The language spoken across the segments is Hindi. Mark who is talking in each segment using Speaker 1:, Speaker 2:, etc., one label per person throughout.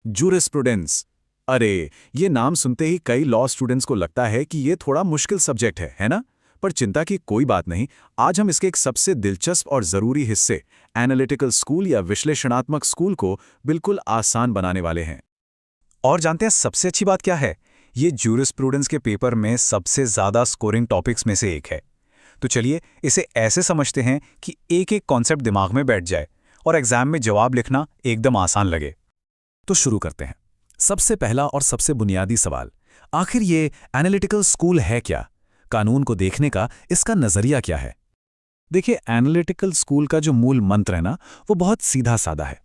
Speaker 1: जूरिस्प्रूडेंस। अरे, ये नाम सुनते ही कई लॉ स्टूडेंट्स को लगता है कि ये थोड़ा मुश्किल सब्जेक्ट है ना? पर चिंता की कोई बात नहीं। आज हम इसके एक सबसे दिलचस्प और ज़रूरी हिस्से, एनालिटिकल स्कूल या विश्लेषणात्मक स्कूल को बिल्कुल आसान बनाने वाले हैं।
Speaker 2: और जानते हैं सबसे अच्छी बात क्या है? ये जूरिस्प्रूडेंस के पेपर में सबसे ज़्यादा स्कोरिंग टॉपिक्स में से एक है। तो चलिए इसे ऐसे समझते हैं कि एक एक कॉन्सेप्ट दिमाग में बैठ जाए और एग्जाम में जवाब लिखना एकदम आसान लगे।
Speaker 1: तो शुरू करते हैं। सबसे पहला और सबसे बुनियादी सवाल, आखिर ये एनालिटिकल स्कूल है क्या? कानून को देखने का इसका नज़रिया क्या है? देखिए, एनालिटिकल स्कूल का जो मूल मंत्र है ना, वो बहुत सीधा साधा है।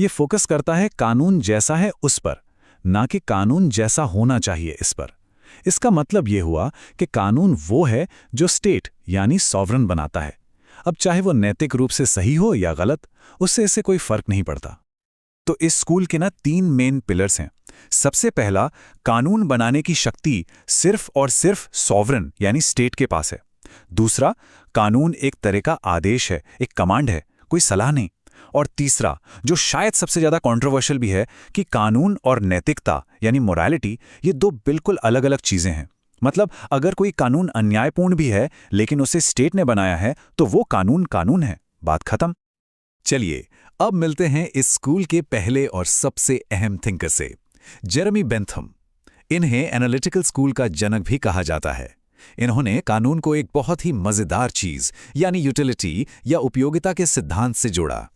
Speaker 1: ये फोकस करता है कानून जैसा है उस पर, ना कि कानून जैसा होना चाहिए इस पर। इसका मतलब ये हुआ कि कानून वो है जो स्टेट यानी सॉवरन बनाता है। अब चाहे वो नैतिक रूप से सही हो या गलत, उससे इससे कोई फर्क नहीं पड़ता। तो इस स्कूल के ना 3 मेन पिलर्स हैं। सबसे पहला, कानून बनाने की शक्ति सिर्फ और सिर्फ सॉवरन यानी स्टेट के पास है। दूसरा, कानून एक तरह का आदेश है, एक कमांड है, कोई सलाह नहीं। और तीसरा, जो शायद सबसे ज्यादा कंट्रोवर्शियल भी है, कि कानून और नैतिकता यानी मोरालिटी, ये दो बिल्कुल अलग अलग चीजें हैं। मतलब अगर कोई कानून अन्यायपूर्ण भी है लेकिन उसे स्टेट ने बनाया है तो वो कानून कानून है, बात खत्म। चलिए अब मिलते हैं इस स्कूल के पहले और सबसे अहम थिंकर से, जेरेमी बेंथम। इन्हें एनालिटिकल स्कूल का जनक भी कहा जाता है। इन्होंने कानून को एक बहुत ही मजेदार चीज यानी यूटिलिटी या उपयोगिता के सिद्धांत से जोड़ा।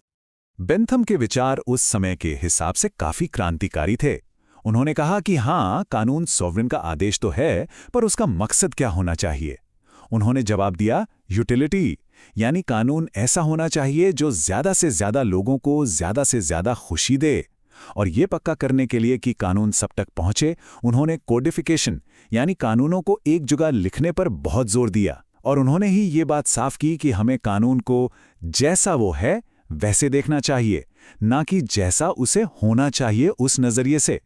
Speaker 1: बेंथम के विचार उस समय के हिसाब से काफी क्रांतिकारी थे। उन्होंने कहा कि हाँ, कानून सॉवरेन का आदेश तो है, पर उसका मकसद क्या होना चाहिए? उन्होंने जवाब दिया, यूटिलिटी, यानी कानून ऐसा होना चाहिए जो ज्यादा से ज्यादा लोगों को ज्यादा से ज्यादा खुशी दे। और ये पक्का करने के लिए कि कानून सब तक पहुंचे, उन्होंने कोडिफिकेशन यानी कानूनों को एक जगह लिखने पर बहुत जोर दिया। और उन्होंने ही ये बात साफ की कि हमें कानून को जैसा वो है वैसे देखना चाहिए, ना कि जैसा उसे होना चाहिए उस नजरिए से।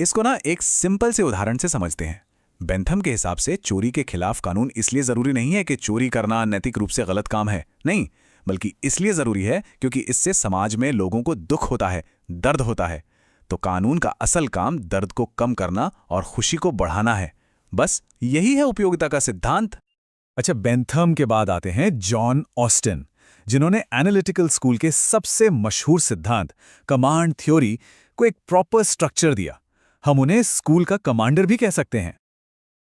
Speaker 1: इसको ना एक सिंपल से उदाहरण से समझते हैं। बेंथम के हिसाब से चोरी के खिलाफ कानून इसलिए जरूरी नहीं है कि चोरी करना नैतिक रूप से गलत काम है, नहीं, बल्कि इसलिए जरूरी है क्योंकि इससे समाज में लोगों को दुख होता है, दर्द होता है। तो कानून का असल काम दर्द को कम करना और खुशी को बढ़ाना है। बस यही है उपयोगिता का सिद्धांत। अच्छा, बेंथम के बाद आते हैं जॉन ऑस्टिन, जिन्होंने एनालिटिकल स्कूल के सबसे मशहूर सिद्धांत कमांड थ्योरी को एक प्रॉपर स्ट्रक्चर दिया। हम उन्हें स्कूल का कमांडर भी कह सकते हैं।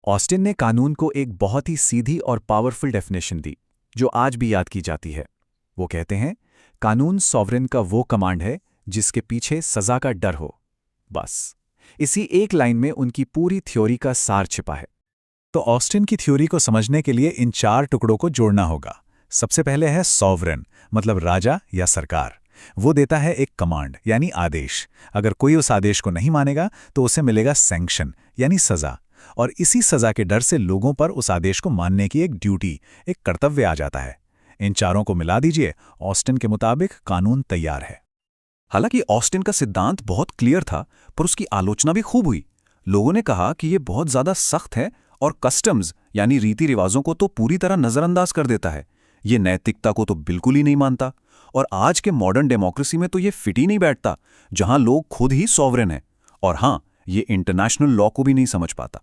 Speaker 1: ऑस्टिन ने कानून को एक बहुत ही सीधी और पावरफुल डेफिनेशन दी, जो आज भी याद की जाती है। वो कहते हैं, कानून सॉवरेन का वो कमांड है जिसके पीछे सजा का डर हो। बस इसी एक लाइन में उनकी पूरी थ्योरी का सार छिपा है। तो ऑस्टिन की थ्योरी को समझने के लिए इन 4 टुकड़ों को जोड़ना होगा। सबसे पहले है सॉवरेन, मतलब राजा या सरकार। वो देता है एक कमांड यानी आदेश। अगर कोई उस आदेश को नहीं मानेगा तो उसे मिलेगा सैंक्शन यानी सजा। और इसी सजा के डर से लोगों पर उस आदेश को मानने की एक ड्यूटी, एक कर्तव्य आ जाता है। इन चारों को मिला दीजिए, ऑस्टिन के मुताबिक कानून तैयार है। हालांकि ऑस्टिन का सिद्धांत बहुत क्लियर था, पर उसकी आलोचना भी खूब हुई। लोगों ने कहा कि यह बहुत ज्यादा सख्त है और कस्टम्स यानी रीति रिवाजों को तो पूरी तरह नजरअंदाज कर देता है। ये नैतिकता को तो बिल्कुल ही नहीं मानता। और आज के मॉडर्न डेमोक्रेसी में तो ये फिट ही नहीं बैठता, जहां लोग खुद ही सॉवरेन हैं। और हां, ये इंटरनेशनल लॉ को भी नहीं समझ पाता।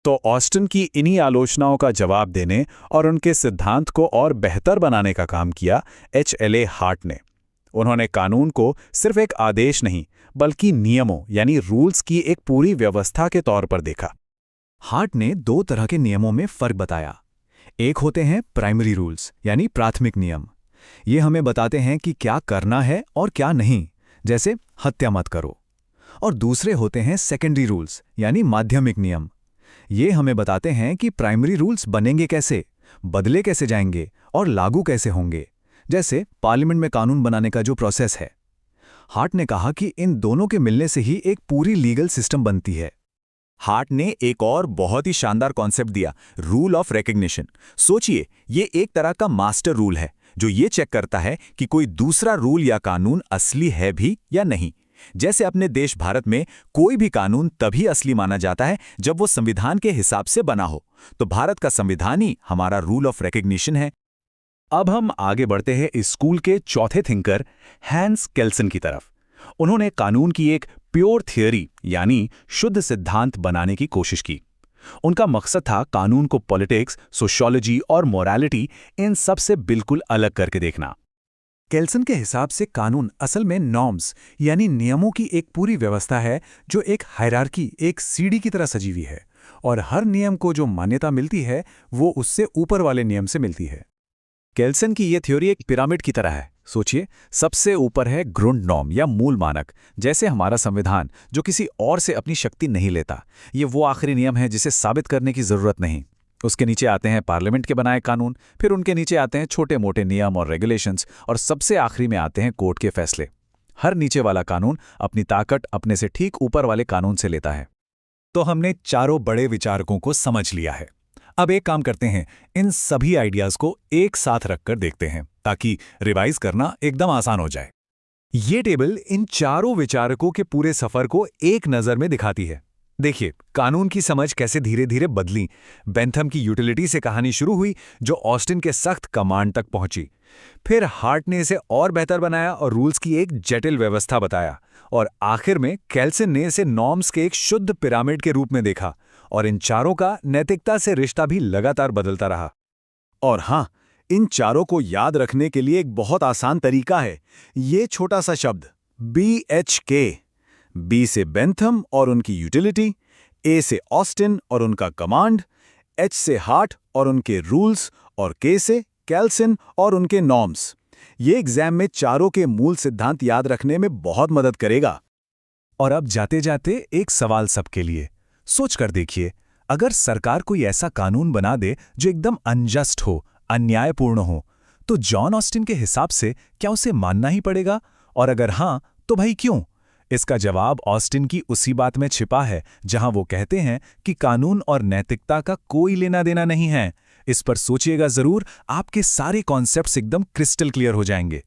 Speaker 1: तो ऑस्टिन की इन्हीं आलोचनाओं का जवाब देने और उनके सिद्धांत को और बेहतर बनाने का काम किया HLA हार्ट ने। उन्होंने कानून को सिर्फ एक आदेश नहीं, बल्कि नियमों यानी रूल्स की एक पूरी व्यवस्था के तौर पर देखा। हार्ट ने 2 तरह के नियमों में फर्क बताया। एक होते हैं प्राइमरी रूल्स यानी प्राथमिक नियम। ये हमें बताते हैं कि क्या करना है और क्या नहीं, जैसे हत्या मत करो। और दूसरे होते हैं सेकेंडरी रूल्स यानी माध्यमिक नियम। ये हमें बताते हैं कि प्राइमरी रूल्स बनेंगे कैसे, बदले कैसे जाएंगे और लागू कैसे होंगे, जैसे पार्लियामेंट में कानून बनाने का जो प्रोसेस है। हार्ट ने कहा कि इन दोनों के मिलने से ही एक पूरी लीगल सिस्टम बनती है। हार्ट ने एक और बहुत ही शानदार कॉन्सेप्ट दिया, रूल ऑफ रिकग्निशन। सोचिए, ये एक तरह का मास्टर रूल है जो ये चेक करता है कि कोई दूसरा रूल या कानून असली है भी या नहीं। जैसे अपने देश भारत में कोई भी कानून तभी असली माना जाता है जब वो संविधान के हिसाब से बना हो। तो भारत का संविधान ही हमारा रूल ऑफ रिकग्निशन है। अब हम आगे बढ़ते हैं इस स्कूल के चौथे थिंकर हैंस केल्सन की तरफ। उन्होंने कानून की एक प्योर थियरी यानी शुद्ध सिद्धांत बनाने की कोशिश की। उनका मकसद था कानून को पॉलिटिक्स, सोशियोलॉजी और मोरालिटी इन सब से बिल्कुल अलग करके देखना। केल्सन के हिसाब से कानून असल में नॉर्म्स यानी नियमों की एक पूरी व्यवस्था है जो एक हायरार्की, एक सीढ़ी की तरह सजी हुई है, और हर नियम को जो मान्यता मिलती है वो उससे ऊपर वाले नियम से मिलती है। केल्सन की ये थ्योरी एक पिरामिड की तरह है। सोचिए, सबसे ऊपर है ग्रुंड नॉर्म या मूल मानक, जैसे हमारा संविधान जो किसी और से अपनी शक्ति नहीं लेता। ये वो आखिरी नियम है जिसे साबित करने की जरूरत नहीं। उसके नीचे आते हैं पार्लियामेंट के बनाए कानून, फिर उनके नीचे आते हैं छोटे मोटे नियम और रेगुलेशंस, और सबसे आखिरी में आते हैं कोर्ट के फैसले। हर नीचे वाला कानून अपनी ताकत अपने से ठीक ऊपर वाले कानून से लेता है।
Speaker 2: तो हमने चारों बड़े विचारकों को समझ लिया है। अब एक काम करते हैं, इन सभी आइडियाज को एक साथ रखकर देखते हैं ताकि रिवाइज करना एकदम आसान हो जाए। ये टेबल इन चारों विचारकों के पूरे सफर को एक नज़र में दिखाती है। देखिए, कानून की समझ कैसे धीरे धीरे बदली। बेंथम की यूटिलिटी से कहानी शुरू हुई जो ऑस्टिन के सख्त कमांड तक पहुंची। फिर हार्ट ने इसे और बेहतर बनाया और रूल्स की एक जटिल व्यवस्था बताया, और आखिर में केल्सन ने इसे नॉर्म्स के एक शुद्ध पिरामिड के रूप में देखा। और इन चारों का नैतिकता से रिश्ता भी लगातार बदलता रहा। और हाँ, इन चारों को याद रखने के लिए एक बहुत आसान तरीका है। ये छोटा सा शब्द BHK। B से बेंथम और उनकी यूटिलिटी, A से ऑस्टिन और उनका कमांड, H से हार्ट और उनके रूल्स, और K से केल्सन और उनके नॉर्म्स। ये एग्जाम में चारों के मूल सिद्धांत याद रखने में बहुत मदद करेगा।
Speaker 1: और अब जाते जाते एक सवाल सबके लिए। सोच कर देखिए, अगर सरकार कोई ऐसा कानून बना दे जो एकदम अनजस्ट हो, अन्यायपूर्ण हो, तो जॉन ऑस्टिन के हिसाब से क्या उसे मानना ही पड़ेगा? और अगर हां, तो भाई क्यों? इसका जवाब ऑस्टिन की उसी बात में छिपा है जहां वो कहते हैं कि कानून और नैतिकता का कोई लेना देना नहीं है। इस पर सोचिएगा जरूर, आपके सारे कॉन्सेप्ट्स एकदम क्रिस्टल क्लियर हो जाएंगे।